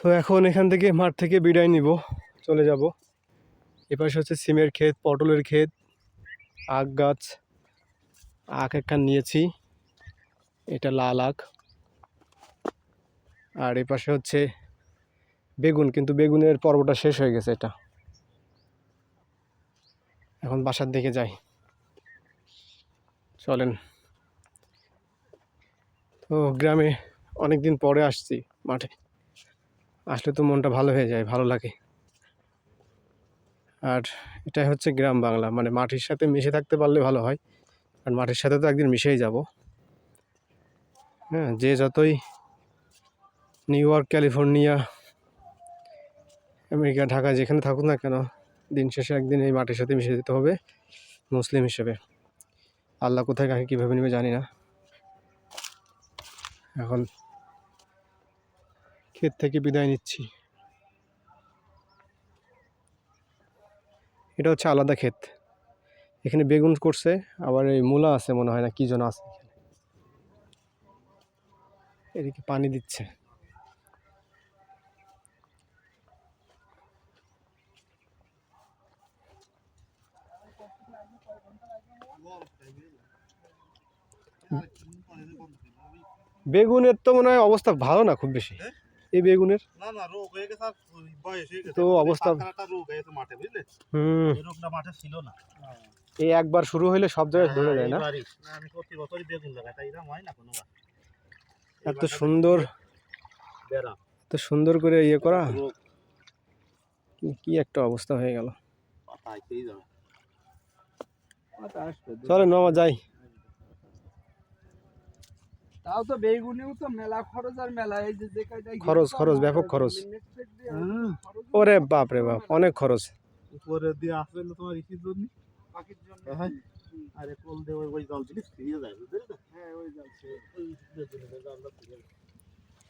তো এখন এখান থেকে মাঠ থেকে বিদায় নিব, চলে যাব। এপাশে হচ্ছে সিমের ক্ষেত, পটলের ক্ষেত, আখ গাছ, আখ একখান নিয়েছি, এটা লাল আখ। আর এপাশে হচ্ছে বেগুন, কিন্তু বেগুনের পর্বটা শেষ হয়ে গেছে। এটা এখন বাসার দিকে যাই, চলেন। তো গ্রামে অনেকদিন পরে আসছি, মাঠে আসলে তো মনটা ভালো হয়ে যায়, ভালো লাগে। আর এটাই হচ্ছে গ্রাম বাংলা, মানে মাটির সাথে মিশে থাকতে পারলে ভালো হয়। আর মাটির সাথে তো একদিন মিশেই যাব। হ্যাঁ, যে যতই new York, California, America, Dhaka যেখানে থাকুক না কেন, দিন শেষে একদিন এই মাটির সাথে মিশে যেতে হবে মুসলিম হিসেবে। আল্লাহ কোথায় কাকে কীভাবে নেবে জানি না। এখন ক্ষেত থেকে বিদায় নিচ্ছি। এটা হচ্ছে আলাদা ক্ষেত, এখানে বেগুন করছে, আবার এই মূলা আছে মনে হয়, না কি যেন আছে এখানে। এদিকে পানি দিচ্ছে। বেগুনের তো মনে হয় অবস্থা ভালো না খুব বেশি, এই বেগুনের তো অবস্থা। এই একবার শুরু হইলে সব জায়গায় ধরে যায় না। এত সুন্দর, এত সুন্দর করে ইয়ে করা, কি একটা অবস্থা হয়ে গেল। চলেন মামা যাই। তাও তো বেগুনেও তো মেলা খরচ, আর মেলা এই যে খরচ খরচ ব্যাপক খরচ। ওরে বাপ রে বাপ, অনেক খরচ। উপরে দিয়ে আসলে তোমার ইসির জন্য, পাখির জন্য। আরে কোল দিয়ে ওই জল জিনিস ফিরিয়ে যায়, বুঝলি তো? হ্যাঁ, ওই জল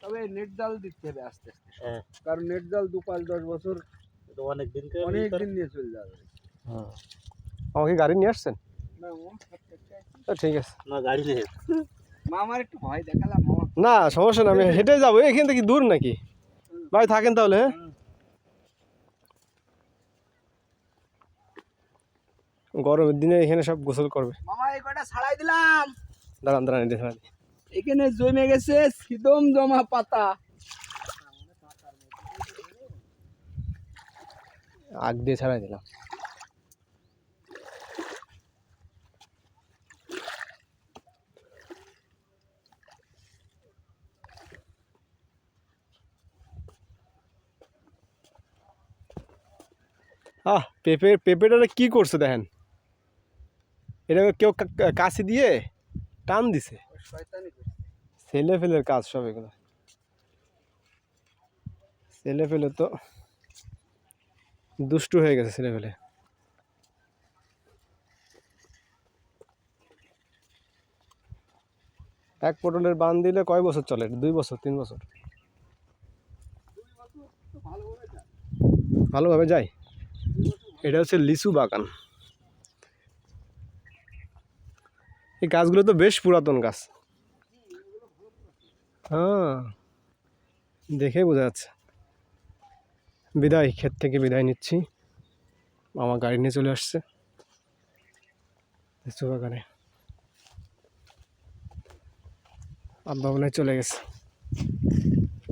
তবে নেট জাল দিতে হবে আস্তে আস্তে, কারণ নেট জাল 2-5-10 বছর অনেক দিন নিয়ে চলে যাবে। হ্যাঁ, আমাকে গাড়ি নিয়ে আসছেন? না ঠিক আছে, না গাড়ি নেই। মামার একটু ভয় দেখালাম। না সমস্যা না, আমি হেঁটে যাবো। এখান থেকে দূর নাকি? ভাই থাকেন তাহলে। হ্যাঁ, গরমের দিনে এখানে সব গোসল করবে। মামা এই কটা ছাড়াই দিলাম। দাঁড়ান দাঁড়ান, এটা ছাড়া এখানে জমে গেছে সিদম জমা পাতা। আগ দিয়ে ছাড়াই দিলাম। পেঁপেটা কি করছে দেখেন, এটা কেউ কাছে দিয়ে টান দিছে। ছেলে ফেলের কাজ সব এগুলো, ছেলে ফেলে তো দুষ্টু হয়ে গেছে ছেলে ফেলে। এক পটলের বান দিলে কয় বছর চলে? 2 বছর 3 বছর ভালোভাবে যায়। এটা হচ্ছে লিচু বাগান। এই গাছগুলো তো বেশ পুরাতন গাছ। হ্যাঁ, দেখে বোঝা যাচ্ছে। বিদায়, ক্ষেত থেকে বিদায় নিচ্ছি। আমার গাড়ি নিয়ে চলে আসছে লিচু বাগানে। আব্বা মনে হয় চলে গেছে,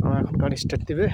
আমার এখন গাড়ি স্টার্ট দিবে।